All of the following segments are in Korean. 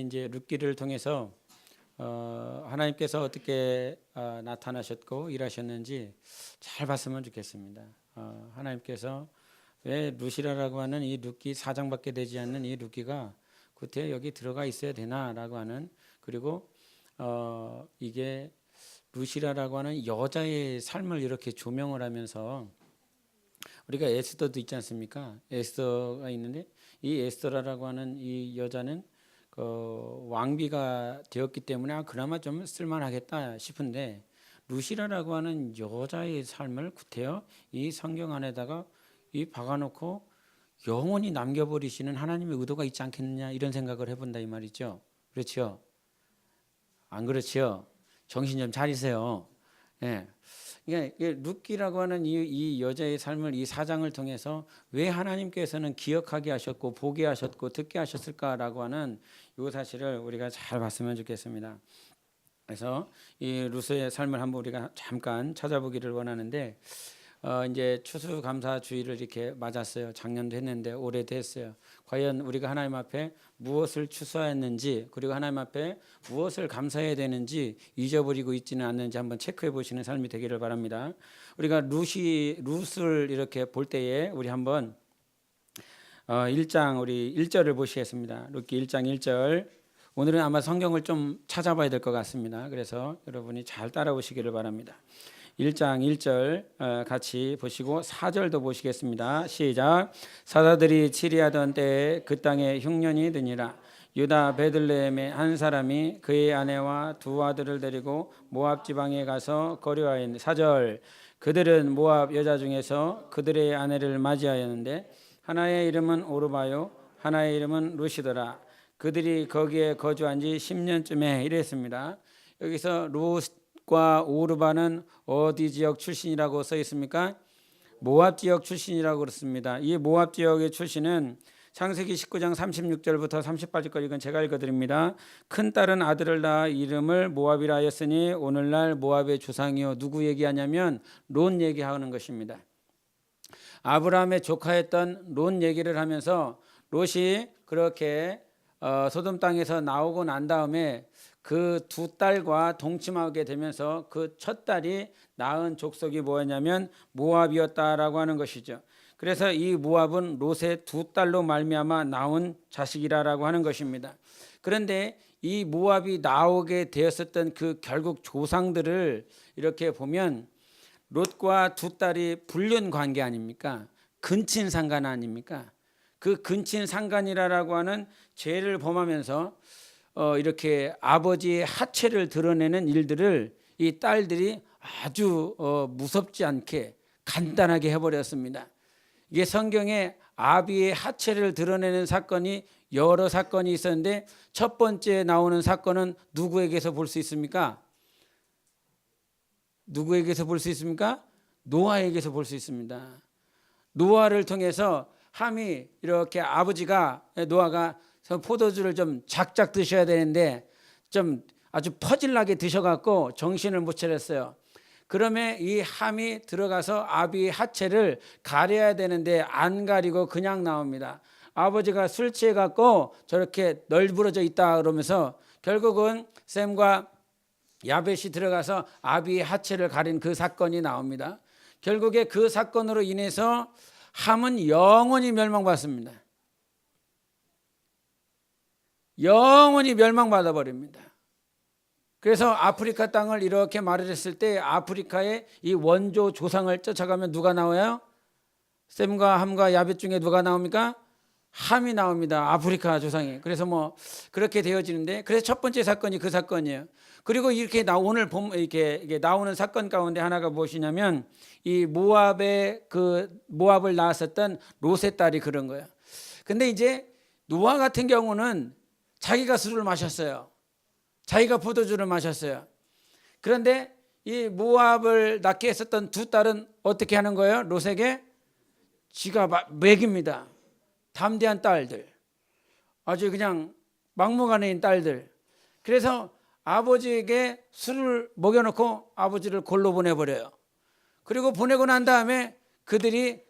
이제 룻기를 통해서 하나님께서 어떻게 나타나셨고 일하셨는지 잘 봤으면 좋겠습니다. 하나님께서 왜 룻이라고 하는 이 룻기 4장밖에 되지 않는 이 룻기가 구태 여기 들어가 있어야 되나라고 하는, 그리고 이게 룻이라고 하는 여자의 삶을 이렇게 조명을 하면서, 우리가 에스더도 있지 않습니까? 에스더가 있는데 이 에스더라고 하는 이 여자는 왕비가 되었기 때문에 그나마 좀 쓸만하겠다 싶은데, 루시라라고 하는 여자의 삶을 구태여 이 성경 안에다가 이 박아놓고 영원히 남겨버리시는 하나님의 의도가 있지 않겠느냐, 이런 생각을 해본다 이 말이죠. 그렇죠? 안 그렇죠? 정신 좀 차리세요. 예. 이게 룻기라고 하는 이 여자의 삶을 이 4장을 통해서 왜 하나님께서는 기억하게 하셨고 보게 하셨고 듣게 하셨을까라고 하는 이 사실을 우리가 잘 봤으면 좋겠습니다. 그래서 이 룻의 삶을 한번 우리가 잠깐 찾아보기를 원하는데, 이제 추수감사주의를 이렇게 맞았어요. 작년도 했는데 올해도 했어요. 과연 우리가 하나님 앞에 무엇을 추수하였는지, 그리고 하나님 앞에 무엇을 감사해야 되는지 잊어버리고 있지는 않는지 한번 체크해 보시는 삶이 되기를 바랍니다. 우리가 룻을 이렇게 볼 때에 우리 한번 1장 우리 1절을 보시겠습니다. 룻기 1장 1절. 오늘은 아마 성경을 좀 찾아봐야 될 것 같습니다. 그래서 여러분이 잘 따라오시기를 바랍니다. 1장 1절 같이 보시고 4절도 보시겠습니다. 시작. 사자들이 치리하던 때에 그 땅에 흉년이 드니라. 유다 베들레헴의 한 사람이 그의 아내와 두 아들을 데리고 모압 지방에 가서 거류하였는데, 4절. 그들은 모압 여자 중에서 그들의 아내를 맞이하였는데 하나의 이름은 오르바요 하나의 이름은 룻이더라. 그들이 거기에 거주한 지 10년쯤에 이랬습니다. 여기서 룻과 오르바는 어디 지역 출신이라고 써 있습니까? 모압 지역 출신이라고 그렇습니다. 이 모압 지역의 출신은 창세기 19장 36절부터 38절까지, 이건 제가 읽어드립니다. 큰 딸은 아들을 낳아 이름을 모압이라 하였으니 오늘날 모압의 조상이요. 누구 얘기하냐면 롯 얘기하는 것입니다. 아브라함의 조카였던 롯 얘기를 하면서 롯이 그렇게 소돔 땅에서 나오고 난 다음에 그 두 딸과 동침하게 되면서 그 첫 딸이 낳은 족속이 뭐였냐면 모압이었다라고 하는 것이죠. 그래서 이 모압은 롯의 두 딸로 말미암아 나온 자식이라고 하는 것입니다. 그런데 이 모압이 나오게 되었었던 그 결국 조상들을 이렇게 보면 롯과 두 딸이 불륜 관계 아닙니까? 근친 상간 아닙니까? 그 근친 상간이라고 하는 죄를 범하면서 이렇게 아버지의 하체를 드러내는 일들을 이 딸들이 아주 무섭지 않게 간단하게 해버렸습니다. 이게 성경에 아비의 하체를 드러내는 사건이 여러 사건이 있었는데 첫 번째 나오는 사건은 누구에게서 볼 수 있습니까? 누구에게서 볼 수 있습니까? 노아에게서 볼 수 있습니다. 노아를 통해서 함이 이렇게 아버지가 노아가 포도주를 좀 작작 드셔야 되는데 좀 아주 퍼질나게 드셔갖고 정신을 못 차렸어요. 그러면 이 함이 들어가서 아비의 하체를 가려야 되는데 안 가리고 그냥 나옵니다. 아버지가 술 취해갖고 저렇게 널브러져 있다 그러면서 결국은 셈과 야벳이 들어가서 아비의 하체를 가린 그 사건이 나옵니다. 결국에 그 사건으로 인해서 함은 영원히 멸망받습니다. 영원히 멸망받아 버립니다. 그래서 아프리카 땅을 이렇게 말을 했을 때 아프리카의 이 원조 조상을 쫓아가면 누가 나와요? 셈과 함과 야벳 중에 누가 나옵니까? 함이 나옵니다. 아프리카 조상이. 그래서 뭐 그렇게 되어지는데, 그래서 첫 번째 사건이 그 사건이에요. 그리고 이렇게 오늘 이렇게 나오는 사건 가운데 하나가 무엇이냐면 이 모압의 모압을 낳았었던 롯의 딸이 그런 거예요. 근데 이제 노아 같은 경우는 자기가 술을 마셨어요. 자기가 포도주를 마셨어요. 그런데 이 모압을 낳게 했었던 두 딸은 어떻게 하는 거예요? 롯에게 지가 먹입니다. 담대한 딸들, 아주 그냥 막무가내인 딸들. 그래서 아버지에게 술을 먹여놓고 아버지를 골로 보내버려요. 그리고 보내고 난 다음에 그들이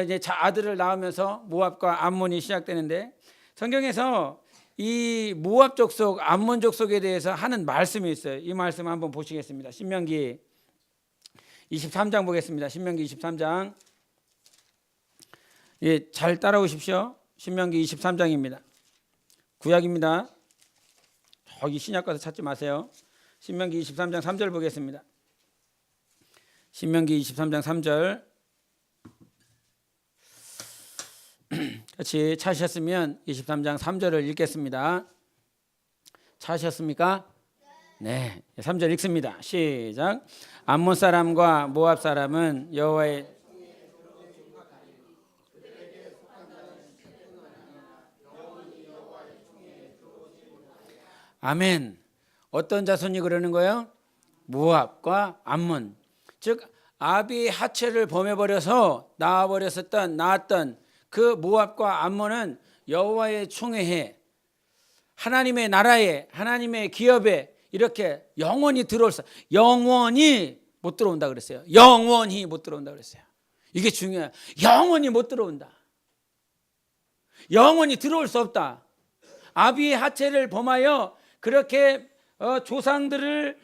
이제 아들을 낳으면서 모압과 암몬이 시작되는데, 성경에서 이 모압 족속, 암몬 족속에 대해서 하는 말씀이 있어요. 이 말씀 한번 보시겠습니다. 신명기 23장 보겠습니다. 신명기 23장. 예, 잘 따라오십시오. 신명기 23장입니다. 구약입니다. 저기 신약 가서 찾지 마세요. 신명기 23장 3절 보겠습니다. 신명기 23장 3절. 같이 찾으셨으면 23장 3절을 읽겠습니다. 찾으셨습니까? 네, 3절 읽습니다. 시작. 암몬 사람과 모압 사람은 여호와의 아멘. 어떤 자손이 그러는 거예요? 모압과 암몬. 즉 아비의 하체를 범해버려서 낳았던 그 모압과 암몬은 여호와의 총회에, 하나님의 나라에, 하나님의 기업에 이렇게 영원히 들어올 수, 영원히 못 들어온다 그랬어요. 영원히 못 들어온다 그랬어요. 이게 중요해요. 영원히 못 들어온다. 영원히 들어올 수 없다. 아비의 하체를 범하여 그렇게 조상들을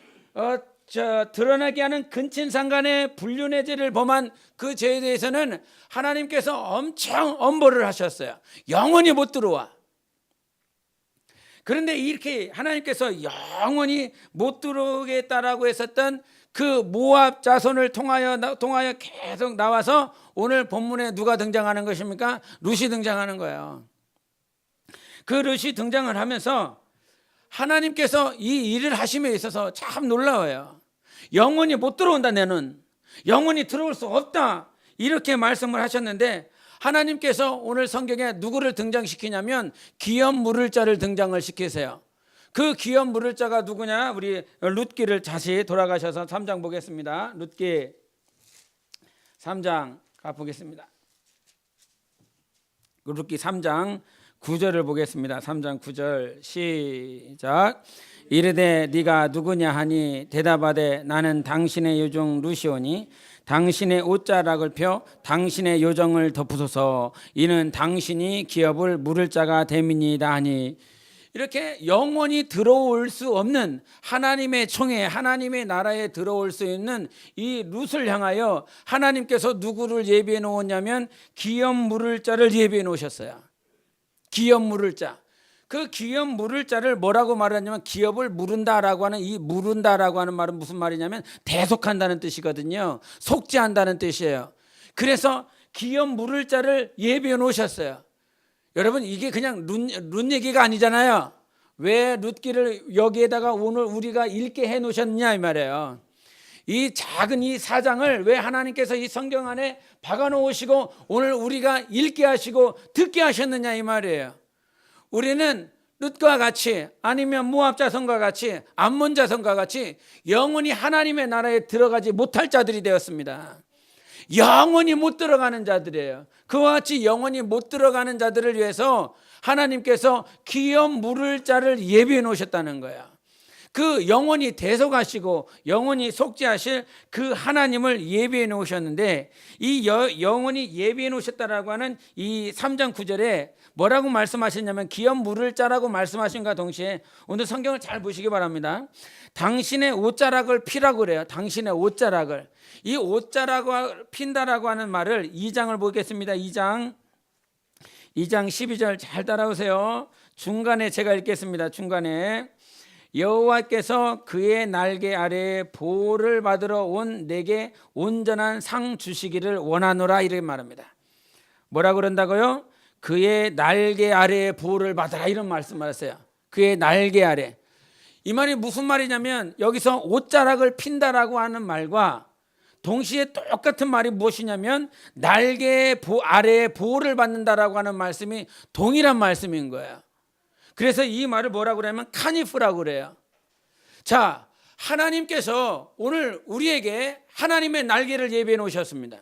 드러나게 하는 근친상간의 불륜의 죄를 범한 그 죄에 대해서는 하나님께서 엄청 엄벌을 하셨어요. 영원히 못 들어와. 그런데 이렇게 하나님께서 영원히 못 들어오겠다라고 했었던 그 모압 자손을 통하여 계속 나와서 오늘 본문에 누가 등장하는 것입니까? 룻이 등장하는 거예요. 그 룻이 등장을 하면서 하나님께서 이 일을 하심에 있어서 참 놀라워요. 영원히 못 들어온다. 너는 영원히 들어올 수 없다. 이렇게 말씀을 하셨는데 하나님께서 오늘 성경에 누구를 등장시키냐면 기업 물을 자를 등장을 시키세요. 그 기업 물을 자가 누구냐? 우리 룻기를 다시 돌아가셔서 3장 보겠습니다. 룻기 3장 가보겠습니다. 룻기 3장 9절을 보겠습니다. 3장 9절 시작. 이르되 네가 누구냐 하니 대답하되 나는 당신의 요종 룻이오니 당신의 옷자락을 펴 당신의 요정을 덮으소서. 이는 당신이 기업을 물을 자가 됨이니이다 하니, 이렇게 영원히 들어올 수 없는 하나님의 총회, 하나님의 나라에 들어올 수 있는 이 룻을 향하여 하나님께서 누구를 예비해 놓았냐면 기업 물을 자를 예비해 놓으셨어요. 기업 물을 자. 그 기업 물을 자를 뭐라고 말하냐면 기업을 무른다라고 하는, 이 무른다라고 하는 말은 무슨 말이냐면 대속한다는 뜻이거든요. 속죄한다는 뜻이에요. 그래서 기업 물을 자를 예비해 놓으셨어요. 여러분, 이게 그냥 룻 얘기가 아니잖아요. 왜 룻기를 여기에다가 오늘 우리가 읽게 해 놓으셨느냐 이 말이에요. 이 작은 이 사장을 왜 하나님께서 이 성경 안에 박아 놓으시고 오늘 우리가 읽게 하시고 듣게 하셨느냐 이 말이에요. 우리는 룻과 같이, 아니면 모압 자손과 같이, 암몬 자손과 같이 영원히 하나님의 나라에 들어가지 못할 자들이 되었습니다. 영원히 못 들어가는 자들이에요. 그와 같이 영원히 못 들어가는 자들을 위해서 하나님께서 기업 물을 자를 예비해 놓으셨다는 거예요. 그 영원히 대속하시고 영원히 속죄하실 그 하나님을 예비해 놓으셨는데, 이 영원히 예비해 놓으셨다라고 하는 이 3장 9절에 뭐라고 말씀하셨냐면 기업 물을 자라고 말씀하신과 동시에 오늘 성경을 잘 보시기 바랍니다. 당신의 옷자락을 피라고 그래요. 당신의 옷자락을. 이 옷자락을 핀다라고 하는 말을 2장을 보겠습니다. 2장 12절 잘 따라오세요. 중간에 제가 읽겠습니다. 중간에 여호와께서 그의 날개 아래에 보호를 받으러 온 내게 온전한 상 주시기를 원하노라 이렇게 말합니다. 뭐라 그런다고요? 그의 날개 아래에 보호를 받으라 이런 말씀을 하세요. 그의 날개 아래. 이 말이 무슨 말이냐면 여기서 옷자락을 핀다라고 하는 말과 동시에 똑같은 말이 무엇이냐면 날개 아래에 보호를 받는다라고 하는 말씀이 동일한 말씀인 거예요. 그래서 이 말을 뭐라고 그러냐면 카니프라고 그래요. 자, 하나님께서 오늘 우리에게 하나님의 날개를 예비해 놓으셨습니다.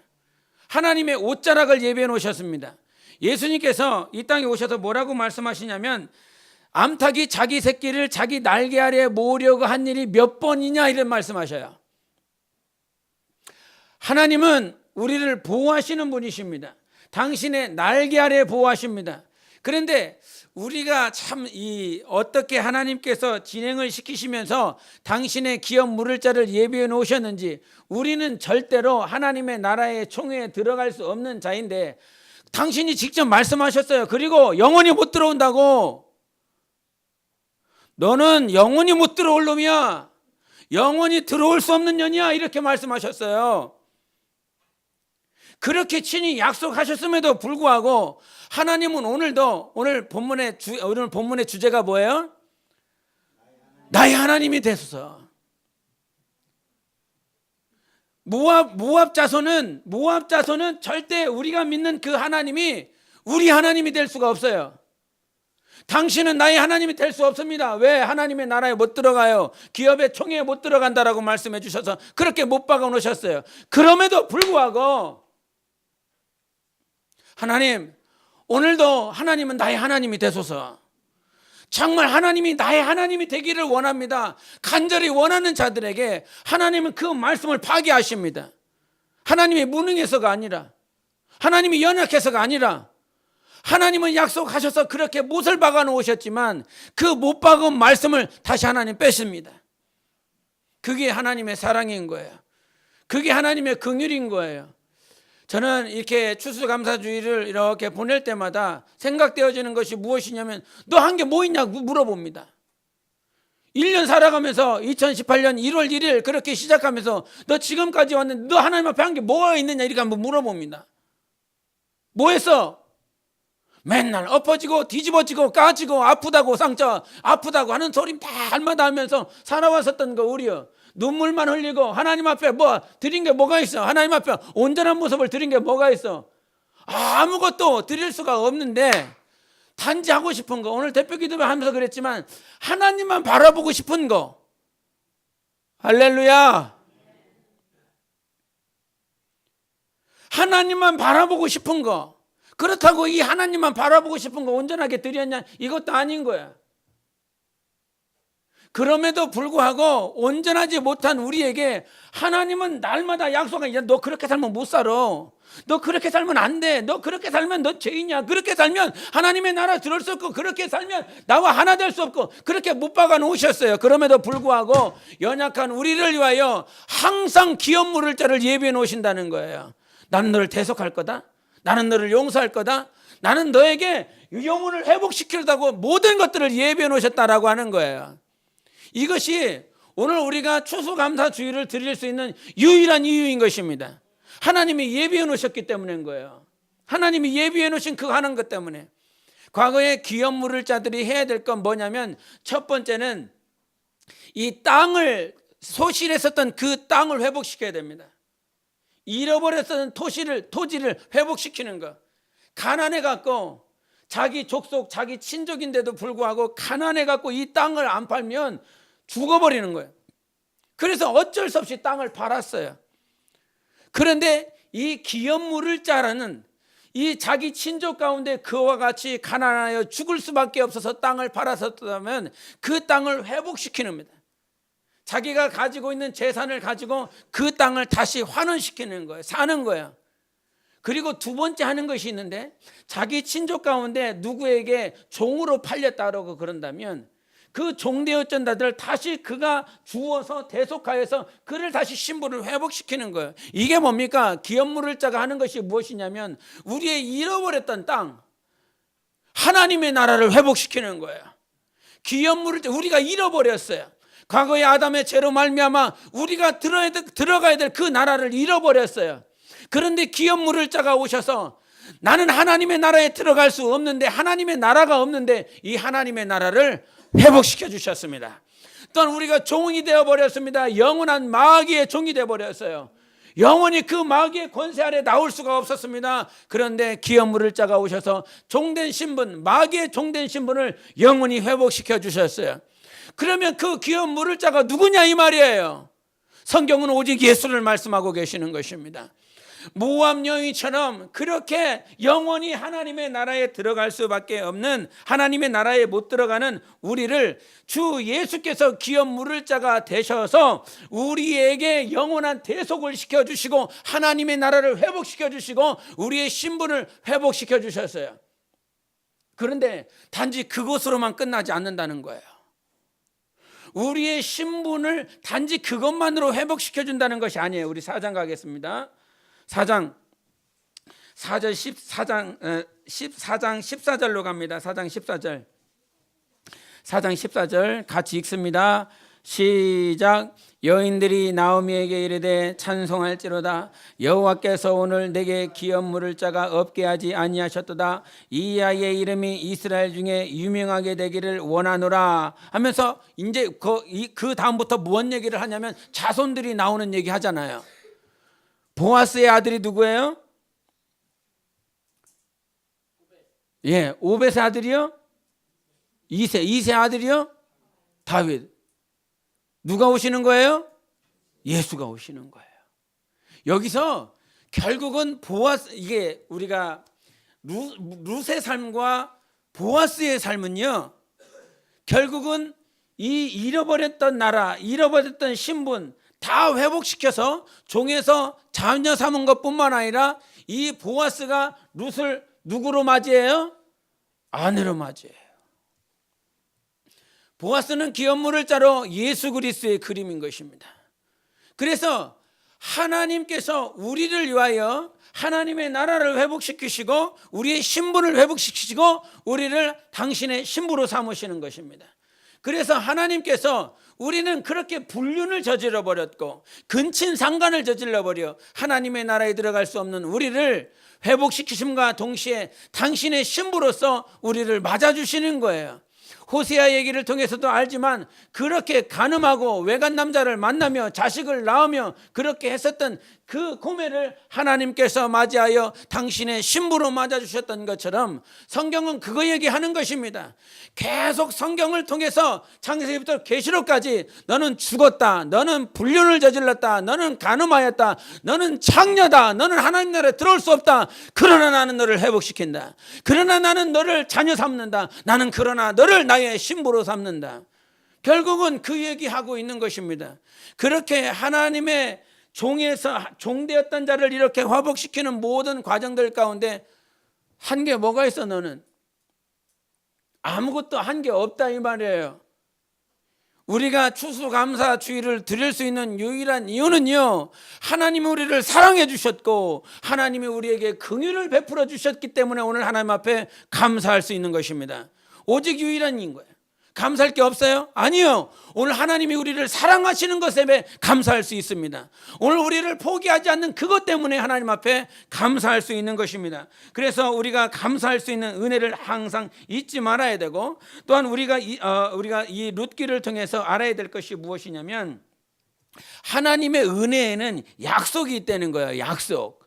하나님의 옷자락을 예비해 놓으셨습니다. 예수님께서 이 땅에 오셔서 뭐라고 말씀하시냐면 암탉이 자기 새끼를 자기 날개 아래에 모으려고 한 일이 몇 번이냐 이런 말씀하셔요. 하나님은 우리를 보호하시는 분이십니다. 당신의 날개 아래에 보호하십니다. 그런데 우리가 참 어떻게 하나님께서 진행을 시키시면서 당신의 기업 물을 자를 예비해 놓으셨는지, 우리는 절대로 하나님의 나라의 총회에 들어갈 수 없는 자인데 당신이 직접 말씀하셨어요. 그리고 영원히 못 들어온다고. 너는 영원히 못 들어올 놈이야. 영원히 들어올 수 없는 년이야. 이렇게 말씀하셨어요. 그렇게 친히 약속하셨음에도 불구하고 하나님은 오늘 본문의 주제가 뭐예요? 나의 하나님이 되소서. 모압 자손은 절대 우리가 믿는 그 하나님이 우리 하나님이 될 수가 없어요. 당신은 나의 하나님이 될 수 없습니다. 왜? 하나님의 나라에 못 들어가요. 기업의 총회에 못 들어간다라고 말씀해 주셔서 그렇게 못 박아 놓으셨어요. 그럼에도 불구하고 하나님, 오늘도 하나님은 나의 하나님이 되소서. 정말 하나님이 나의 하나님이 되기를 원합니다. 간절히 원하는 자들에게 하나님은 그 말씀을 파기하십니다. 하나님이 무능해서가 아니라, 하나님이 연약해서가 아니라, 하나님은 약속하셔서 그렇게 못을 박아 놓으셨지만 그 못 박은 말씀을 다시 하나님 빼십니다. 그게 하나님의 사랑인 거예요. 그게 하나님의 긍휼인 거예요. 저는 이렇게 추수감사주의를 이렇게 보낼 때마다 생각되어지는 것이 무엇이냐면, 너 한 게 뭐 있냐고 물어봅니다. 1년 살아가면서 2018년 1월 1일 그렇게 시작하면서 너 지금까지 왔는데 너 하나님 앞에 한 게 뭐가 있느냐 이렇게 한번 물어봅니다. 뭐 했어? 맨날 엎어지고 뒤집어지고 까지고 아프다고 상처 아프다고 하는 소리 다 할마다 하면서 살아왔었던 거 우리요. 눈물만 흘리고 하나님 앞에 뭐 드린 게 뭐가 있어? 하나님 앞에 온전한 모습을 드린 게 뭐가 있어? 아무것도 드릴 수가 없는데 단지 하고 싶은 거, 오늘 대표 기도를 하면서 그랬지만 하나님만 바라보고 싶은 거. 할렐루야. 하나님만 바라보고 싶은 거. 그렇다고 이 하나님만 바라보고 싶은 거 온전하게 드렸냐? 이것도 아닌 거야. 그럼에도 불구하고 온전하지 못한 우리에게 하나님은 날마다 약속하는, 너 그렇게 살면 못 살아. 너 그렇게 살면 안 돼. 너 그렇게 살면 너 죄인이야. 그렇게 살면 하나님의 나라 들어올 수 없고, 그렇게 살면 나와 하나 될 수 없고, 그렇게 못 박아 놓으셨어요. 그럼에도 불구하고 연약한 우리를 위하여 항상 기업 물을 자를 예비해 놓으신다는 거예요. 나는 너를 대속할 거다. 나는 너를 용서할 거다. 나는 너에게 영혼을 회복시키려고 모든 것들을 예비해 놓으셨다라고 하는 거예요. 이것이 오늘 우리가 추수감사주의를 드릴 수 있는 유일한 이유인 것입니다. 하나님이 예비해 놓으셨기 때문인 거예요. 하나님이 예비해 놓으신 그 하는 것 때문에. 과거에 기업 물을 자들이 해야 될 건 뭐냐면, 첫 번째는 이 땅을 소실했었던 그 땅을 회복시켜야 됩니다. 잃어버렸던 토지를 회복시키는 것. 가난해 갖고 자기 족속, 자기 친족인데도 불구하고 가난해 갖고 이 땅을 안 팔면 죽어버리는 거예요. 그래서 어쩔 수 없이 땅을 팔았어요. 그런데 이 기업 물을 자라는 이 자기 친족 가운데 그와 같이 가난하여 죽을 수밖에 없어서 땅을 팔았었다면 그 땅을 회복시키는 겁니다. 자기가 가지고 있는 재산을 가지고 그 땅을 다시 환원시키는 거예요. 사는 거예요. 그리고 두 번째 하는 것이 있는데, 자기 친족 가운데 누구에게 종으로 팔렸다고 그런다면 그 종되었던 자들을 다시 그가 주어서 대속하여서 그를 다시 신분을 회복시키는 거예요. 이게 뭡니까? 기업 물을 자가 하는 것이 무엇이냐면, 우리의 잃어버렸던 땅, 하나님의 나라를 회복시키는 거예요. 기업 물을 자, 우리가 잃어버렸어요. 과거의 아담의 죄로 말미암아 우리가 들어가야 될 그 나라를 잃어버렸어요. 그런데 기업 물을 자가 오셔서 나는 하나님의 나라에 들어갈 수 없는데, 하나님의 나라가 없는데 이 하나님의 나라를 회복시켜 주셨습니다. 또한 우리가 종이 되어버렸습니다. 영원한 마귀의 종이 되어버렸어요. 영원히 그 마귀의 권세 아래 나올 수가 없었습니다. 그런데 기업 물을 자가 오셔서 종된 신분, 마귀의 종된 신분을 영원히 회복시켜 주셨어요. 그러면 그 기업 물을 자가 누구냐 이 말이에요. 성경은 오직 예수를 말씀하고 계시는 것입니다. 모압 여인처럼 그렇게 영원히 하나님의 나라에 들어갈 수밖에 없는, 하나님의 나라에 못 들어가는 우리를 주 예수께서 기업 물을 자가 되셔서 우리에게 영원한 대속을 시켜주시고 하나님의 나라를 회복시켜 주시고 우리의 신분을 회복시켜 주셨어요. 그런데 단지 그것으로만 끝나지 않는다는 거예요. 우리의 신분을 단지 그것만으로 회복시켜 준다는 것이 아니에요. 우리 4장 가겠습니다. 4장 14절로 갑니다. 4장 14절. 4장 14절 같이 읽습니다. 시작. 여인들이 나오미에게 이르되 찬송할지로다. 여호와께서 오늘 내게 기업 물을 자가 없게 하지 아니하셨도다. 이 아이의 이름이 이스라엘 중에 유명하게 되기를 원하노라 하면서 이제 그 다음부터 무슨 얘기를 하냐면 자손들이 나오는 얘기 하잖아요. 보아스의 아들이 누구예요? 예, 오벳의 아들이요? 이세 아들이요? 다윗. 누가 오시는 거예요? 예수가 오시는 거예요. 여기서 결국은 보아스, 이게 우리가 룻의 삶과 보아스의 삶은요, 결국은 이 잃어버렸던 나라, 잃어버렸던 신분 다 회복시켜서 종에서 자녀 삼은 것뿐만 아니라 이 보아스가 룻을 누구로 맞이해요? 아내로 맞이해요. 보아스는 기업 물을 자로 예수 그리스도의 그림인 것입니다. 그래서 하나님께서 우리를 위하여 하나님의 나라를 회복시키시고 우리의 신분을 회복시키시고 우리를 당신의 신부로 삼으시는 것입니다. 그래서 하나님께서 우리는 그렇게 불륜을 저질러 버렸고 근친상간을 저질러 버려 하나님의 나라에 들어갈 수 없는 우리를 회복시키심과 동시에 당신의 신부로서 우리를 맞아주시는 거예요. 호세아 얘기를 통해서도 알지만 그렇게 간음하고 외간 남자를 만나며 자식을 낳으며 그렇게 했었던 그 고매를 하나님께서 맞이하여 당신의 신부로 맞아주셨던 것처럼 성경은 그거 얘기하는 것입니다. 계속 성경을 통해서 창세기부터 계시록까지 너는 죽었다, 너는 불륜을 저질렀다, 너는 간음하였다, 너는 창녀다, 너는 하나님 나라에 들어올 수 없다. 그러나 나는 너를 회복시킨다. 그러나 나는 너를 자녀 삼는다. 나는 그러나 너를 나의 신부로 삼는다. 결국은 그 얘기하고 있는 것입니다. 그렇게 하나님의 종에서 종되었던 자를 이렇게 회복시키는 모든 과정들 가운데 한 게 뭐가 있어? 너는 아무것도 한 게 없다 이 말이에요. 우리가 추수감사주의를 드릴 수 있는 유일한 이유는요, 하나님이 우리를 사랑해 주셨고 하나님이 우리에게 긍휼을 베풀어 주셨기 때문에 오늘 하나님 앞에 감사할 수 있는 것입니다. 오직 유일한 이유인 거예요. 감사할 게 없어요? 아니요. 오늘 하나님이 우리를 사랑하시는 것에 감사할 수 있습니다. 오늘 우리를 포기하지 않는 그것 때문에 하나님 앞에 감사할 수 있는 것입니다. 그래서 우리가 감사할 수 있는 은혜를 항상 잊지 말아야 되고, 또한 우리가 이 룻기를 통해서 알아야 될 것이 무엇이냐면 하나님의 은혜에는 약속이 있다는 거예요. 약속.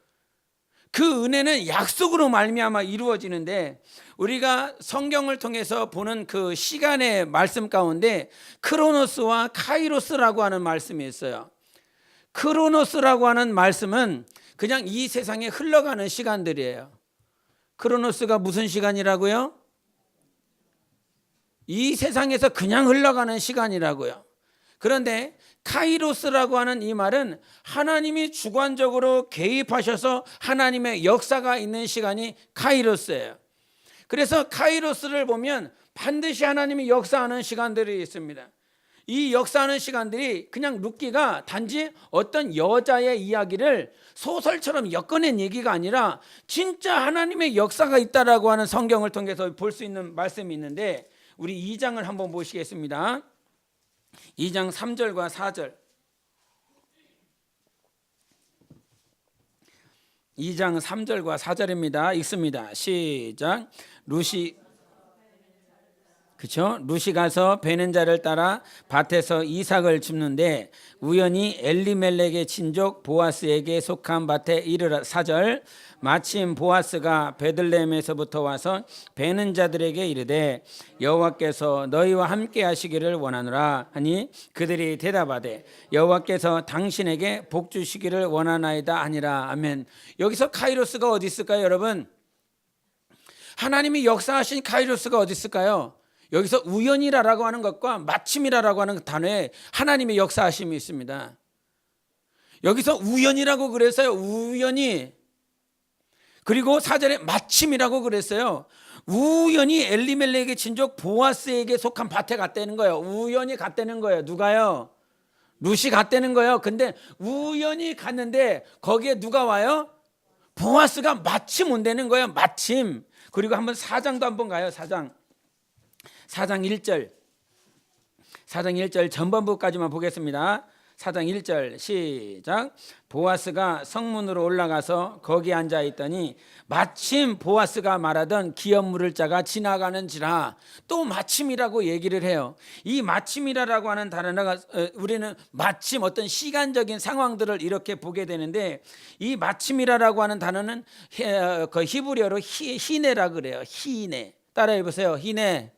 그 은혜는 약속으로 말미암아 이루어지는데, 우리가 성경을 통해서 보는 그 시간의 말씀 가운데 크로노스와 카이로스라고 하는 말씀이 있어요. 크로노스라고 하는 말씀은 그냥 이 세상에 흘러가는 시간들이에요. 크로노스가 무슨 시간이라고요? 이 세상에서 그냥 흘러가는 시간이라고요. 그런데 카이로스라고 하는 이 말은 하나님이 주관적으로 개입하셔서 하나님의 역사가 있는 시간이 카이로스예요. 그래서 카이로스를 보면 반드시 하나님이 역사하는 시간들이 있습니다. 이 역사하는 시간들이 그냥 룻기가 단지 어떤 여자의 이야기를 소설처럼 엮어낸 얘기가 아니라 진짜 하나님의 역사가 있다라고 하는 성경을 통해서 볼 수 있는 말씀이 있는데, 우리 2장을 한번 보시겠습니다. 2장 3절과 4절. 2장 3절과 4절입니다. 읽습니다. 시작. 룻이 가서 베는 자를 따라 밭에서 이삭을 줍는데 우연히 엘리멜렉의 친족 보아스에게 속한 밭에 이르러 4절. 마침 보아스가 베들레헴에서부터 와서 베는 자들에게 이르되 여호와께서 너희와 함께 하시기를 원하노라 하니 그들이 대답하되 여호와께서 당신에게 복 주시기를 원하나이다 하니라. 아멘. 여기서 카이로스가 어디 있을까요, 여러분? 하나님이 역사하신 카이로스가 어디 있을까요? 여기서 우연이라고 하는 것과 마침이라고 하는 단어에 하나님의 역사하심이 있습니다. 여기서 우연이라고 그래서요, 우연히 그리고 4절에 마침이라고 그랬어요. 우연히 엘리멜렉의 친족 보아스에게 속한 밭에 갔다는 거예요. 우연히 갔다는 거예요. 누가요? 룻이 갔다는 거예요. 근데 우연히 갔는데 거기에 누가 와요? 보아스가 마침 온다는 거예요. 마침. 그리고 한번 4장도 한번 가요. 4장 1절. 4장 1절 전반부까지만 보겠습니다. 4장 1절 시작. 보아스가 성문으로 올라가서 거기 앉아 있더니 마침 보아스가 말하던 기업 물을 자가 지나가는지라. 또 마침이라고 얘기를 해요. 이 마침이라고 하는 단어가 우리는 마침 어떤 시간적인 상황들을 이렇게 보게 되는데, 이 마침이라고 하는 단어는 그 히브리어로 히네라 그래요. 히네. 따라해 보세요. 히네.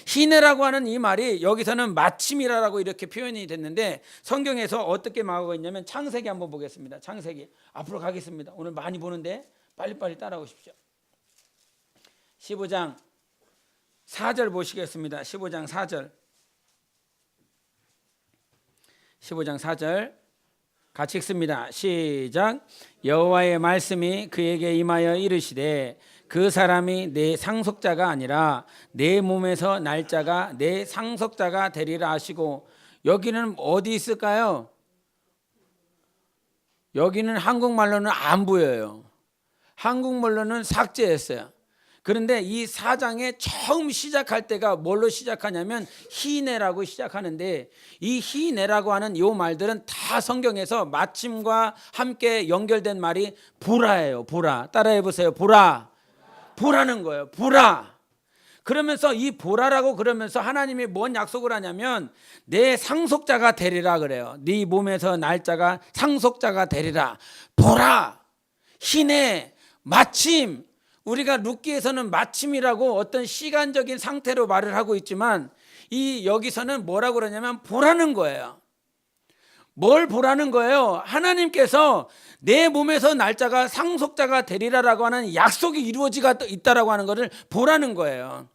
히네라고 하는 이 말이 여기서는 마침이라고 이렇게 표현이 됐는데, 성경에서 어떻게 말하고 있냐면 창세기 한번 보겠습니다. 창세기 앞으로 가겠습니다. 오늘 많이 보는데 빨리빨리 따라오십시오. 15장 4절 보시겠습니다. 15장 4절. 15장 4절 같이 읽습니다. 시작. 여호와의 말씀이 그에게 임하여 이르시되 그 사람이 내 상속자가 아니라 내 몸에서 날 자가 내 상속자가 되리라 하시고. 여기는 어디 있을까요? 여기는 한국말로는 안 보여요. 한국말로는 삭제했어요. 그런데 이 4장에 처음 시작할 때가 뭘로 시작하냐면 히네라고 시작하는데, 이 히네라고 하는 요 말들은 다 성경에서 마침과 함께 연결된 말이 보라예요. 보라. 따라해 보세요. 보라. 보라는 거예요. 보라. 그러면서 이 보라라고 그러면서 하나님이 뭔 약속을 하냐면 내 상속자가 되리라 그래요. 네 몸에서 날짜가 상속자가 되리라. 보라. 희내. 마침. 우리가 룻기에서는 마침이라고 어떤 시간적인 상태로 말을 하고 있지만, 이 여기서는 뭐라고 그러냐면 보라는 거예요. 뭘 보라는 거예요? 하나님께서 내 몸에서 날짜가 상속자가 되리라라고 하는 약속이 이루어지가 있다라고 하는 것을 보라는 거예요.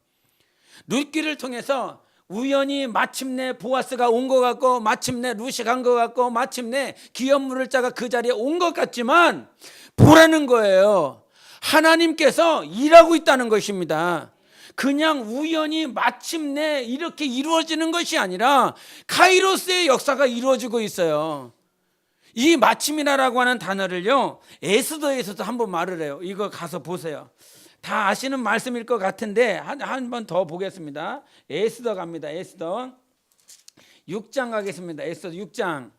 룻기를 통해서 우연히 마침내 보아스가 온 것 같고, 마침내 룻이 간 것 같고, 마침내 기업 물을 자가 그 자리에 온 것 같지만 보라는 거예요. 하나님께서 일하고 있다는 것입니다. 그냥 우연히 마침내 이렇게 이루어지는 것이 아니라 카이로스의 역사가 이루어지고 있어요. 이 마침이라고 하는 단어를요, 에스더에서도 한번 말을 해요. 이거 가서 보세요. 다 아시는 말씀일 것 같은데 한 번 더 보겠습니다. 에스더 갑니다. 에스더 6장 가겠습니다. 에스더 6장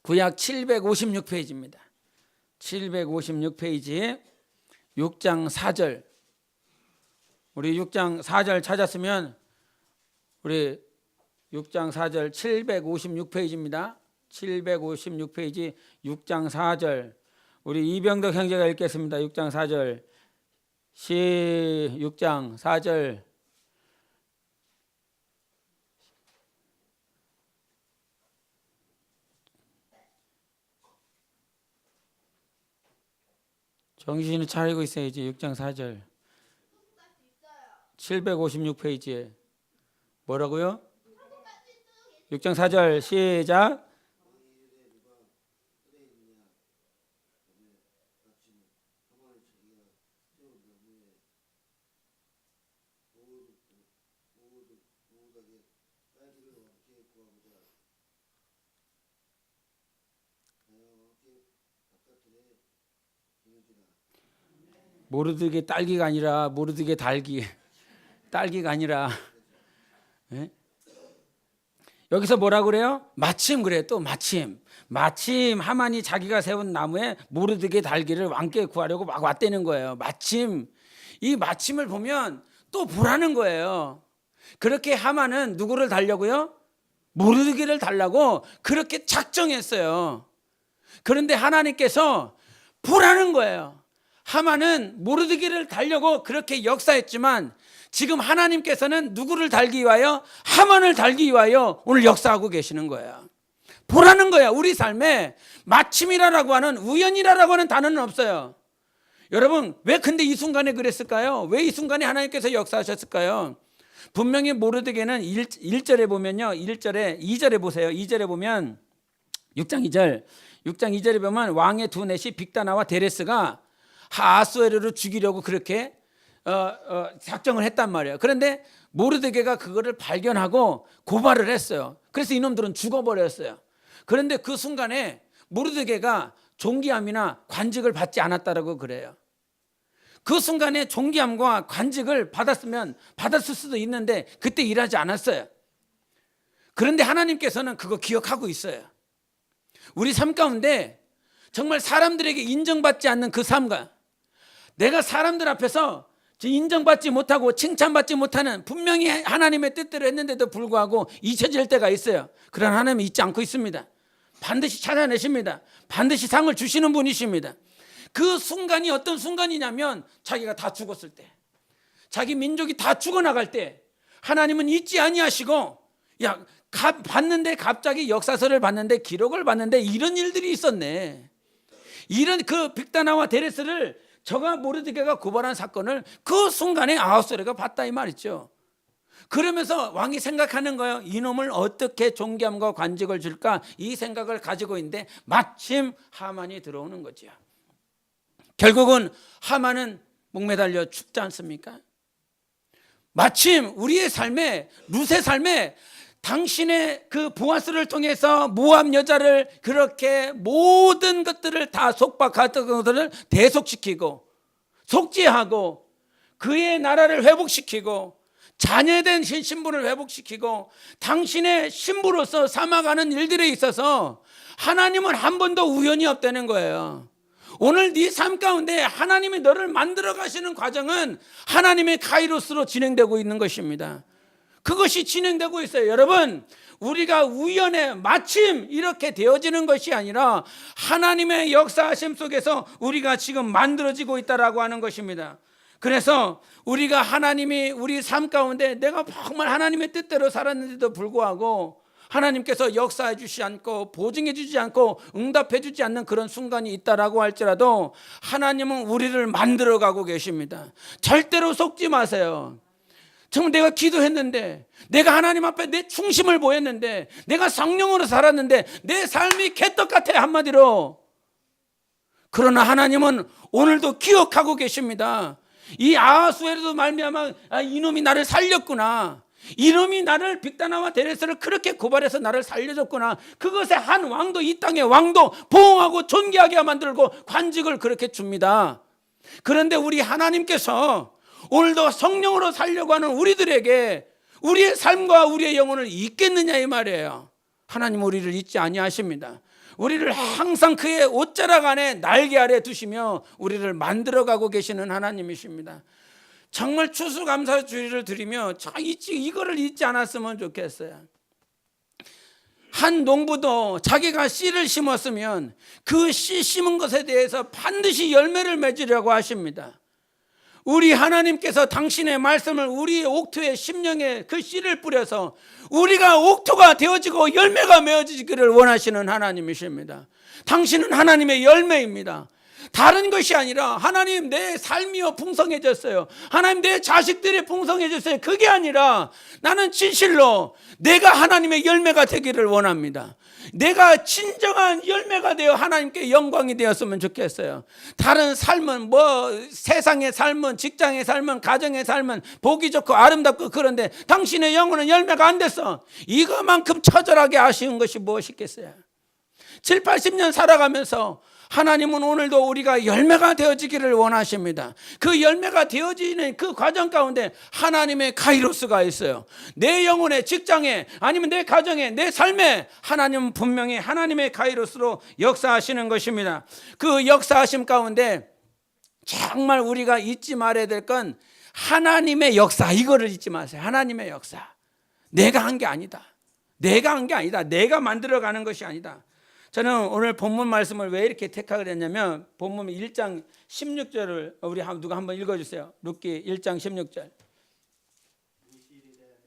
구약 756페이지입니다. 756페이지 6장 4절. 우리 6장 4절 찾았으면 우리 6장 4절 756페이지입니다. 756페이지 6장 4절. 우리 이병덕 형제가 읽겠습니다. 6장 4절. 6장 4절. 정신을 차리고 있어야지. 6장 4절. 756페이지에 뭐라고요? 6장 4절 시작. 모르드게 딸기가 아니라 모르드게 달기. 딸기가 아니라. 네? 여기서 뭐라 그래요? 마침 그래요. 또 마침 하만이 자기가 세운 나무에 모르드게 달기를 왕께 구하려고 막 왔다는 거예요. 마침. 이 마침을 보면 또 보라는 거예요. 그렇게 하만은 누구를 달려고요? 모르드게를 달라고 그렇게 작정했어요. 그런데 하나님께서 보라는 거예요. 하만은 모르드게를 달려고 그렇게 역사했지만 지금 하나님께서는 누구를 달기 위하여? 하만을 달기 위하여 오늘 역사하고 계시는 거예요. 보라는 거야. 우리 삶에 마침이라고 하는, 우연이라고 하는 단어는 없어요. 여러분, 왜 근데 이 순간에 그랬을까요? 왜 이 순간에 하나님께서 역사하셨을까요? 분명히 모르드게는 1절에 보면요, 1절에 2절에 보세요. 2절에 보면 6장 2절에 보면 왕의 두 넷이 빅다나와 데레스가 아하수에로를 죽이려고 그렇게 작정을 했단 말이에요. 그런데 모르드게가 그거를 발견하고 고발을 했어요. 그래서 이놈들은 죽어버렸어요. 그런데 그 순간에 모르드게가 존귀함이나 관직을 받지 않았다라고 그래요. 그 순간에 존귀함과 관직을 받았을 수도 있는데 그때 일하지 않았어요. 그런데 하나님께서는 그거 기억하고 있어요. 우리 삶 가운데 정말 사람들에게 인정받지 않는 그 삶과 내가 사람들 앞에서 인정받지 못하고 칭찬받지 못하는, 분명히 하나님의 뜻대로 했는데도 불구하고 잊혀질 때가 있어요. 그러나 하나님은 잊지 않고 있습니다. 반드시 찾아내십니다. 반드시 상을 주시는 분이십니다. 그 순간이 어떤 순간이냐면 자기가 다 죽었을 때, 자기 민족이 다 죽어나갈 때 하나님은 잊지 아니하시고 봤는데 갑자기 역사서를 봤는데 기록을 봤는데 이런 일들이 있었네. 이런 그 빅다나와 데레스를 저가 모르드게가 고발한 사건을 그 순간에 아하수에로가 봤다 이 말이죠. 그러면서 왕이 생각하는 거예요. 이놈을 어떻게 존귀함과 관직을 줄까, 이 생각을 가지고 있는데 마침 하만이 들어오는 거죠. 결국은 하만은 목매달려 죽지 않습니까? 마침 우리의 삶에, 룻의 삶에 당신의 그 보아스를 통해서 모압 여자를 그렇게 모든 것들을 다 속박했던 것들을 대속시키고 속죄하고 그의 나라를 회복시키고 자녀된 신분을 회복시키고 당신의 신부로서 삼아가는 일들에 있어서 하나님은 한 번도 우연이 없다는 거예요. 오늘 네 삶 가운데 하나님이 너를 만들어 가시는 과정은 하나님의 카이로스로 진행되고 있는 것입니다. 그것이 진행되고 있어요. 여러분, 우리가 우연에 마침 이렇게 되어지는 것이 아니라 하나님의 역사하심 속에서 우리가 지금 만들어지고 있다라고 하는 것입니다. 그래서 우리가 하나님이 우리 삶 가운데 내가 정말 하나님의 뜻대로 살았는데도 불구하고 하나님께서 역사해 주지 않고 보증해 주지 않고 응답해 주지 않는 그런 순간이 있다라고 할지라도 하나님은 우리를 만들어가고 계십니다. 절대로 속지 마세요. 정말 내가 기도했는데, 내가 하나님 앞에 내 충심을 보였는데, 내가 성령으로 살았는데 내 삶이 개떡 같아, 한마디로. 그러나 하나님은 오늘도 기억하고 계십니다. 이 아하수에로도 말미암아 이놈이 나를 살렸구나, 이놈이 나를 빅다나와 데레스를 그렇게 고발해서 나를 살려줬구나, 그것에 한 왕도, 이 땅의 왕도 보응하고 존귀하게 만들고 관직을 그렇게 줍니다. 그런데 우리 하나님께서 오늘도 성령으로 살려고 하는 우리들에게 우리의 삶과 우리의 영혼을 잊겠느냐 이 말이에요. 하나님 우리를 잊지 아니하십니다. 우리를 항상 그의 옷자락 안에 날개 아래 두시며 우리를 만들어가고 계시는 하나님이십니다. 정말 추수감사주의를 드리며 이거를 잊지 않았으면 좋겠어요. 한 농부도 자기가 씨를 심었으면 그 씨 심은 것에 대해서 반드시 열매를 맺으려고 하십니다. 우리 하나님께서 당신의 말씀을 우리의 옥토의 심령에 그 씨를 뿌려서 우리가 옥토가 되어지고 열매가 맺어지기를 원하시는 하나님이십니다. 당신은 하나님의 열매입니다. 다른 것이 아니라 하나님 내 삶이요 풍성해졌어요, 하나님 내 자식들이 풍성해졌어요, 그게 아니라 나는 진실로 내가 하나님의 열매가 되기를 원합니다. 내가 진정한 열매가 되어 하나님께 영광이 되었으면 좋겠어요. 다른 삶은 세상의 삶은, 직장의 삶은, 가정의 삶은 보기 좋고 아름답고 그런데 당신의 영혼은 열매가 안 됐어. 이거만큼 처절하게 아쉬운 것이 무엇이겠어요? 7, 80년 살아가면서 하나님은 오늘도 우리가 열매가 되어지기를 원하십니다. 그 열매가 되어지는 그 과정 가운데 하나님의 카이로스가 있어요. 내 영혼의 직장에, 아니면 내 가정에, 내 삶에 하나님은 분명히 하나님의 카이로스로 역사하시는 것입니다. 그 역사하심 가운데 정말 우리가 잊지 말아야 될 건 하나님의 역사, 이거를 잊지 마세요. 하나님의 역사. 내가 한 게 아니다. 내가 한 게 아니다. 내가 만들어가는 것이 아니다. 저는 오늘 본문 말씀을 왜 이렇게 택하게 됐냐면, 본문 1장 16절을 우리 누가 한번 읽어주세요. 룻기 1장 16절.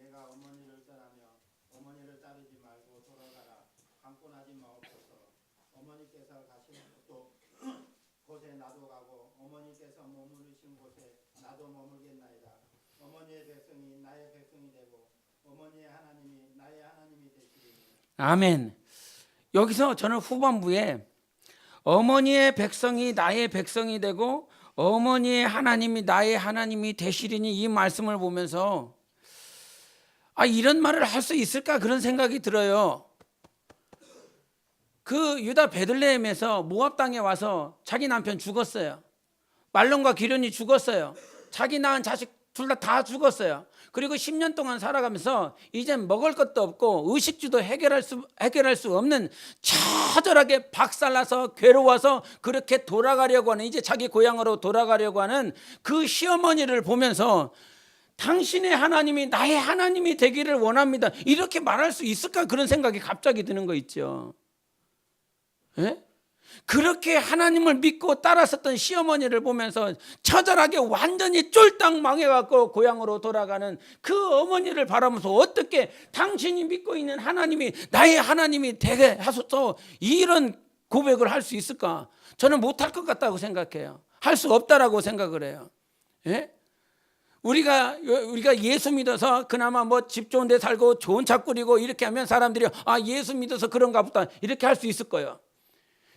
내가 어머니를 떠나며 어머니를 따르지 말고 돌아가라. 강권하지 마옵소서. 어머니께서 가시는 곳에 나도 가고 어머니께서 머무르신 곳에 나도 머물겠나이다. 어머니의 백성이 나의 백성이 되고 어머니의 하나님이 나의 하나님이 되시리니. 아멘. 여기서 저는 후반부에 어머니의 백성이 나의 백성이 되고 어머니의 하나님이 나의 하나님이 되시리니 이 말씀을 보면서 이런 말을 할 수 있을까 그런 생각이 들어요. 그 유다 베들레헴에서 모압 땅에 와서 자기 남편 죽었어요. 말론과 기련이 죽었어요. 자기 낳은 자식 둘 다 죽었어요. 그리고 10년 동안 살아가면서 이젠 먹을 것도 없고 의식주도 해결할 수 없는 처절하게 박살나서 괴로워서 그렇게 돌아가려고 하는, 이제 자기 고향으로 돌아가려고 하는 그 시어머니를 보면서 당신의 하나님이 나의 하나님이 되기를 원합니다, 이렇게 말할 수 있을까 그런 생각이 갑자기 드는 거 있죠. 예? 그렇게 하나님을 믿고 따랐었던 시어머니를 보면서 처절하게 완전히 쫄딱 망해갖고 고향으로 돌아가는 그 어머니를 바라보면서 어떻게 당신이 믿고 있는 하나님이 나의 하나님이 되게 하소서, 이런 고백을 할 수 있을까? 저는 못할 것 같다고 생각해요. 할 수 없다라고 생각을 해요. 예? 우리가 예수 믿어서 그나마 뭐 집 좋은 데 살고 좋은 차 꾸리고 이렇게 하면 사람들이 예수 믿어서 그런가 보다 이렇게 할 수 있을 거예요.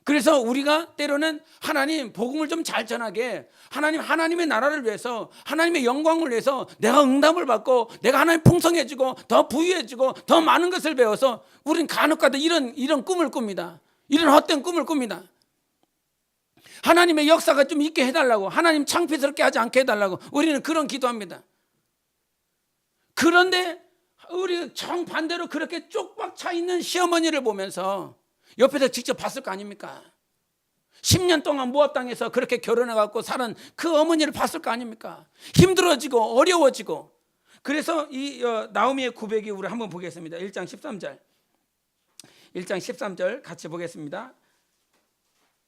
그래서 우리가 때로는 하나님 복음을 좀 잘 전하게, 하나님의 나라를 위해서, 하나님의 영광을 위해서 내가 응답을 받고 내가 하나님 풍성해지고 더 부유해지고 더 많은 것을 배워서 우리는 간혹가다 이런 꿈을 꿉니다. 이런 헛된 꿈을 꿉니다. 하나님의 역사가 좀 있게 해달라고, 하나님 창피스럽게 하지 않게 해달라고 우리는 그런 기도합니다. 그런데 우리 정반대로 그렇게 쪽박 차 있는 시어머니를 보면서 옆에서 직접 봤을 거 아닙니까? 10년 동안 모압 땅에서 그렇게 결혼해갖고 사는 그 어머니를 봤을 거 아닙니까? 힘들어지고 어려워지고. 그래서 이 나오미의 고백이 우리 한번 보겠습니다. 1장 13절 같이 보겠습니다.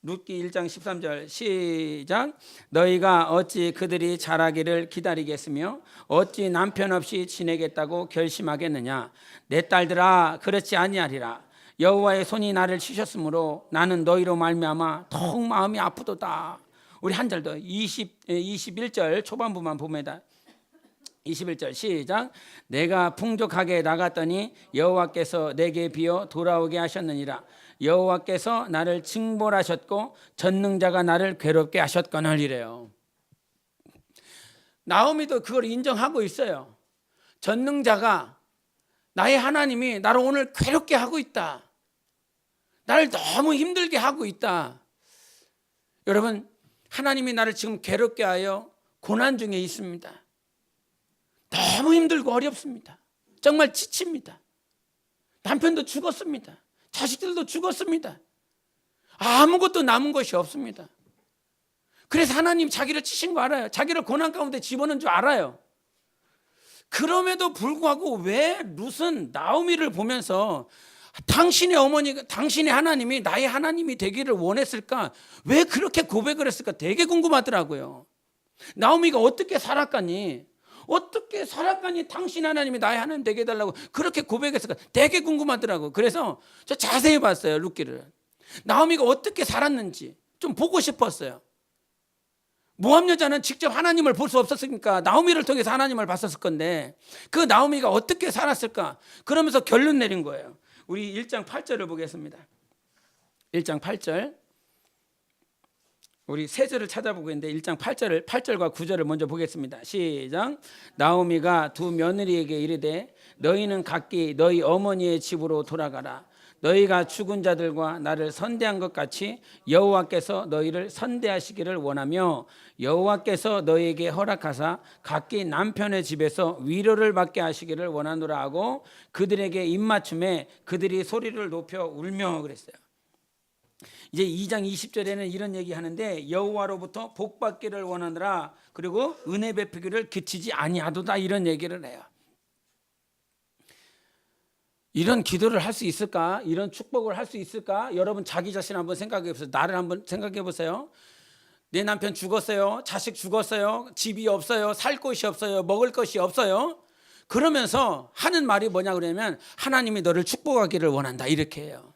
룻기 1장 13절 시작. 너희가 어찌 그들이 자라기를 기다리겠으며 어찌 남편 없이 지내겠다고 결심하겠느냐? 내 딸들아, 그렇지 아니하리라. 여호와의 손이 나를 치셨으므로 나는 너희로 말미암아 더욱 마음이 아프도다. 우리 한 절 더 21절 초반부만 봅니다. 21절 시작. 내가 풍족하게 나갔더니 여호와께서 내게 비어 돌아오게 하셨느니라. 여호와께서 나를 징벌하셨고 전능자가 나를 괴롭게 하셨거늘. 이래요. 나오미도 그걸 인정하고 있어요. 전능자가, 나의 하나님이 나를 오늘 괴롭게 하고 있다, 나를 너무 힘들게 하고 있다. 여러분, 하나님이 나를 지금 괴롭게 하여 고난 중에 있습니다. 너무 힘들고 어렵습니다. 정말 지칩니다. 남편도 죽었습니다. 자식들도 죽었습니다. 아무것도 남은 것이 없습니다. 그래서 하나님 자기를 치신 거 알아요. 자기를 고난 가운데 집어넣은 줄 알아요. 그럼에도 불구하고 왜 룻은 나오미를 보면서 당신의 어머니가, 당신의 하나님이 나의 하나님이 되기를 원했을까? 왜 그렇게 고백을 했을까? 되게 궁금하더라고요. 나오미가 어떻게 살았까니? 어떻게 살았까니 당신 하나님이 나의 하나님 되게 해달라고 그렇게 고백했을까? 되게 궁금하더라고요. 그래서 저 자세히 봤어요, 룻기를. 나오미가 어떻게 살았는지 좀 보고 싶었어요. 모압 여자는 직접 하나님을 볼 수 없었으니까 나오미를 통해서 하나님을 봤었을 건데 그 나오미가 어떻게 살았을까? 그러면서 결론 내린 거예요. 우리 1장 8절을 보겠습니다. 1장 8절. 우리 세 절을 찾아보고 있는데 1장 8절과 9절을 먼저 보겠습니다. 시작. 나오미가 두 며느리에게 이르되 너희는 각기 너희 어머니의 집으로 돌아가라. 너희가 죽은 자들과 나를 선대한 것 같이 여호와께서 너희를 선대하시기를 원하며 여호와께서 너희에게 허락하사 각기 남편의 집에서 위로를 받게 하시기를 원하노라 하고 그들에게 입맞춤에 그들이 소리를 높여 울며 그랬어요. 이제 2장 20절에는 이런 얘기하는데 여호와로부터 복 받기를 원하노라, 그리고 은혜 베푸기를 그치지 아니하도다, 이런 얘기를 해요. 이런 기도를 할 수 있을까? 이런 축복을 할 수 있을까? 여러분 자기 자신 한번 생각해 보세요. 나를 한번 생각해 보세요. 내 남편 죽었어요. 자식 죽었어요. 집이 없어요. 살 곳이 없어요. 먹을 것이 없어요. 그러면서 하는 말이 뭐냐 그러면 하나님이 너를 축복하기를 원한다, 이렇게 해요.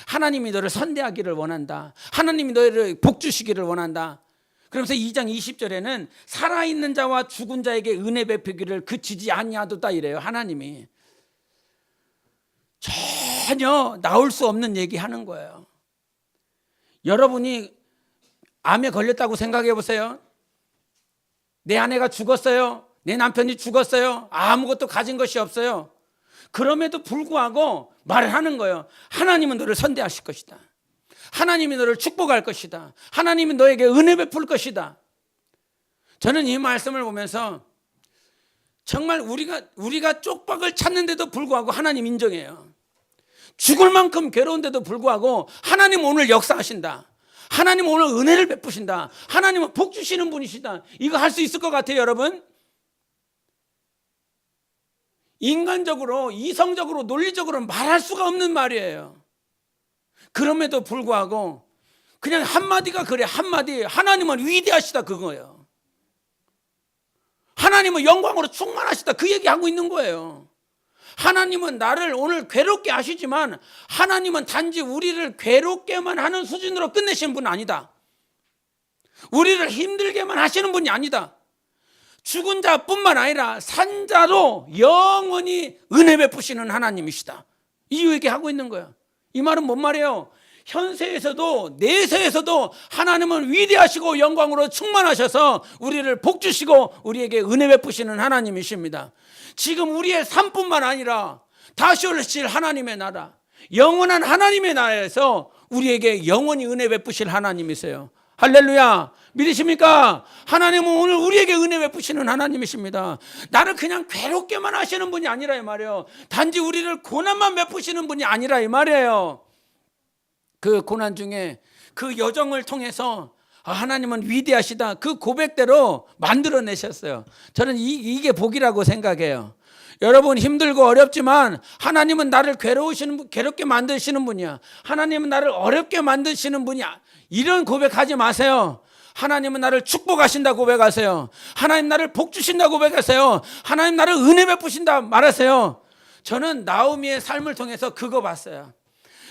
하나님이 너를 선대하기를 원한다. 하나님이 너를 복 주시기를 원한다. 그러면서 2장 20절에는 살아있는 자와 죽은 자에게 은혜 베푸기를 그치지 아니하도다, 이래요. 하나님이 전혀 나올 수 없는 얘기 하는 거예요. 여러분이 암에 걸렸다고 생각해 보세요. 내 아내가 죽었어요. 내 남편이 죽었어요. 아무것도 가진 것이 없어요. 그럼에도 불구하고 말을 하는 거예요. 하나님은 너를 선대하실 것이다. 하나님이 너를 축복할 것이다. 하나님이 너에게 은혜 베풀 것이다. 저는 이 말씀을 보면서 정말 우리가 쪽박을 찾는데도 불구하고 하나님 인정해요. 죽을 만큼 괴로운데도 불구하고 하나님 오늘 역사하신다. 하나님 오늘 은혜를 베푸신다. 하나님은 복 주시는 분이시다. 이거 할 수 있을 것 같아요, 여러분? 인간적으로, 이성적으로, 논리적으로 말할 수가 없는 말이에요. 그럼에도 불구하고 그냥 한마디가 그래. 한마디. 하나님은 위대하시다 그거예요. 하나님은 영광으로 충만하시다 그 얘기하고 있는 거예요. 하나님은 나를 오늘 괴롭게 하시지만 하나님은 단지 우리를 괴롭게만 하는 수준으로 끝내시는 분은 아니다. 우리를 힘들게만 하시는 분이 아니다. 죽은 자뿐만 아니라 산 자로 영원히 은혜 베푸시는 하나님이시다. 이 얘기하고 있는 거야. 이 말은 뭔 말이에요? 현세에서도 내세에서도 하나님은 위대하시고 영광으로 충만하셔서 우리를 복 주시고 우리에게 은혜 베푸시는 하나님이십니다. 지금 우리의 삶뿐만 아니라 다시 오실 하나님의 나라, 영원한 하나님의 나라에서 우리에게 영원히 은혜 베푸실 하나님이세요. 할렐루야. 믿으십니까? 하나님은 오늘 우리에게 은혜 베푸시는 하나님이십니다. 나를 그냥 괴롭게만 하시는 분이 아니라 이 말이에요. 단지 우리를 고난만 베푸시는 분이 아니라 이 말이에요. 그 고난 중에 그 여정을 통해서 하나님은 위대하시다 그 고백대로 만들어내셨어요. 저는 이게 복이라고 생각해요. 여러분 힘들고 어렵지만 하나님은 나를 괴롭게 만드시는 분이야. 하나님은 나를 어렵게 만드시는 분이야. 이런 고백하지 마세요. 하나님은 나를 축복하신다 고백하세요. 하나님 나를 복 주신다 고백하세요. 하나님 나를 은혜 베푸신다 말하세요. 저는 나오미의 삶을 통해서 그거 봤어요.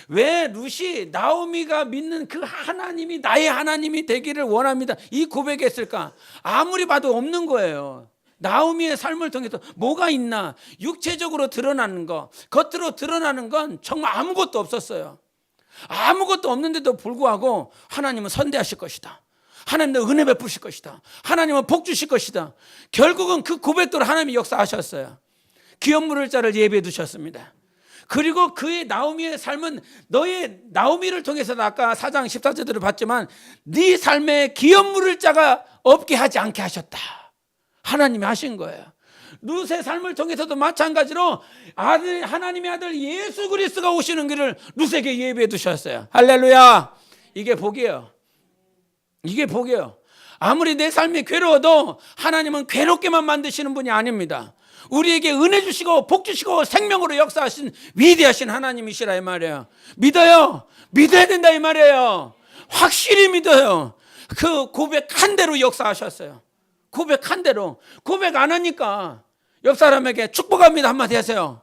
왜 룻이 나오미가 믿는 그 하나님이 나의 하나님이 되기를 원합니다 이 고백했을까? 아무리 봐도 없는 거예요. 나오미의 삶을 통해서 뭐가 있나? 육체적으로 드러나는 거, 겉으로 드러나는 건 정말 아무것도 없었어요. 아무것도 없는데도 불구하고 하나님은 선대하실 것이다. 하나님은 은혜 베푸실 것이다. 하나님은 복 주실 것이다. 결국은 그 고백대로 하나님이 역사하셨어요. 기업 물을 자를 예비해 두셨습니다. 그리고 그의 나오미의 삶은 너의 나오미를 통해서 아까 4장 14절을 봤지만 네 삶에 기업 물을 자가 없게 하지 않게 하셨다. 하나님이 하신 거예요. 룻의 삶을 통해서도 마찬가지로 하나님의 아들 예수 그리스도가 오시는 길을 룻에게 예비해 두셨어요. 할렐루야. 이게 복이에요. 이게 복이에요. 아무리 내 삶이 괴로워도 하나님은 괴롭게만 만드시는 분이 아닙니다. 우리에게 은혜 주시고 복 주시고 생명으로 역사하신 위대하신 하나님이시라 이 말이에요. 믿어요. 믿어야 된다 이 말이에요. 확실히 믿어요. 그 고백한 대로 역사하셨어요. 고백한 대로. 고백 안 하니까 옆 사람에게 축복합니다 한마디 하세요.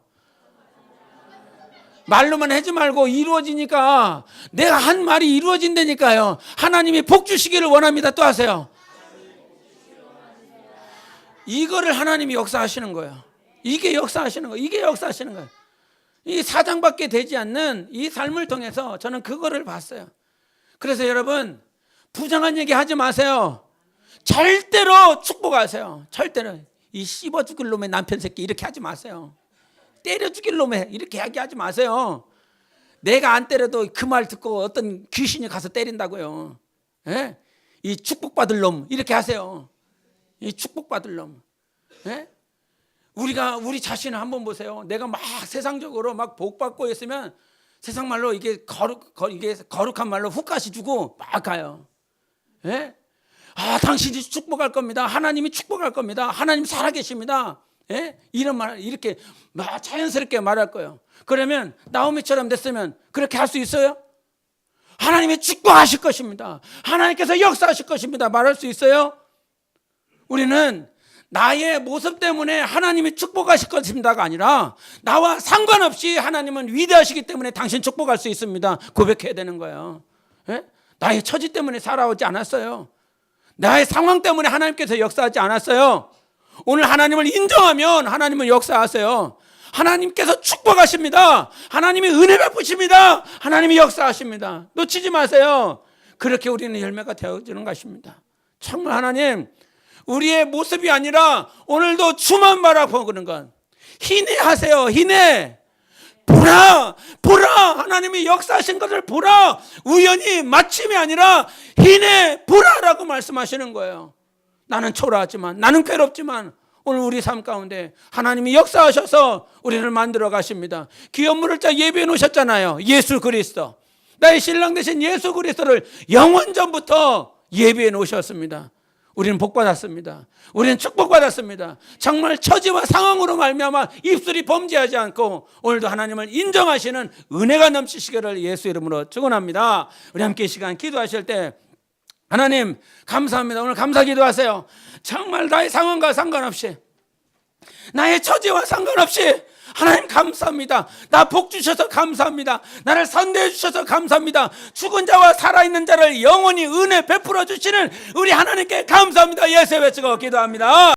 말로만 하지 말고 이루어지니까 내가 한 말이 이루어진다니까요. 하나님이 복 주시기를 원합니다 또 하세요. 이거를 하나님이 역사하시는 거예요. 이게 역사하시는 거예요. 이게 역사하시는 거예요. 이 사장밖에 되지 않는 이 삶을 통해서 저는 그거를 봤어요. 그래서 여러분 부정한 얘기 하지 마세요. 절대로 축복하세요. 절대로 이 씹어 죽일 놈의 남편 새끼 이렇게 하지 마세요. 때려 죽일 놈의 이렇게 이야기하지 마세요. 내가 안 때려도 그 말 듣고 어떤 귀신이 가서 때린다고요. 예? 이 축복받을 놈 이렇게 하세요. 이 축복받을 놈. 예? 우리 자신을 한번 보세요. 내가 막 세상적으로 막 복받고 있으면 세상 말로 이게 거룩한 말로 훅가시 주고 막 가요. 예? 당신이 축복할 겁니다. 하나님이 축복할 겁니다. 하나님 살아계십니다. 예? 이런 말 이렇게 막 자연스럽게 말할 거예요. 그러면 나오미처럼 됐으면 그렇게 할 수 있어요? 하나님이 축복하실 것입니다. 하나님께서 역사하실 것입니다. 말할 수 있어요? 우리는 나의 모습 때문에 하나님이 축복하실 것입니다가 아니라 나와 상관없이 하나님은 위대하시기 때문에 당신 축복할 수 있습니다. 고백해야 되는 거예요. 예? 나의 처지 때문에 살아오지 않았어요. 나의 상황 때문에 하나님께서 역사하지 않았어요. 오늘 하나님을 인정하면 하나님은 역사하세요. 하나님께서 축복하십니다. 하나님이 은혜 베푸십니다. 하나님이 역사하십니다. 놓치지 마세요. 그렇게 우리는 열매가 되어지는 것입니다. 정말 하나님 우리의 모습이 아니라 오늘도 주만 바라보는 것. 희내하세요. 희내. 보라 하나님이 역사하신 것을 보라. 우연히 마침이 아니라 희내 보라라고 말씀하시는 거예요. 나는 초라하지만, 나는 괴롭지만 오늘 우리 삶 가운데 하나님이 역사하셔서 우리를 만들어 가십니다. 귀한 물을 자 예비해 놓으셨잖아요. 예수 그리스도, 나의 신랑 되신 예수 그리스도를 영원 전부터 예비해 놓으셨습니다. 우리는 복받았습니다. 우리는 축복받았습니다. 정말 처지와 상황으로 말미암아 입술이 범죄하지 않고 오늘도 하나님을 인정하시는 은혜가 넘치시기를 예수 이름으로 축원합니다. 우리 함께 이 시간 기도하실 때 하나님 감사합니다. 오늘 감사 기도하세요. 정말 나의 상황과 상관없이, 나의 처지와 상관없이 하나님 감사합니다. 나 복 주셔서 감사합니다. 나를 선대해 주셔서 감사합니다. 죽은 자와 살아있는 자를 영원히 은혜 베풀어 주시는 우리 하나님께 감사합니다. 예수 외치고 기도합니다.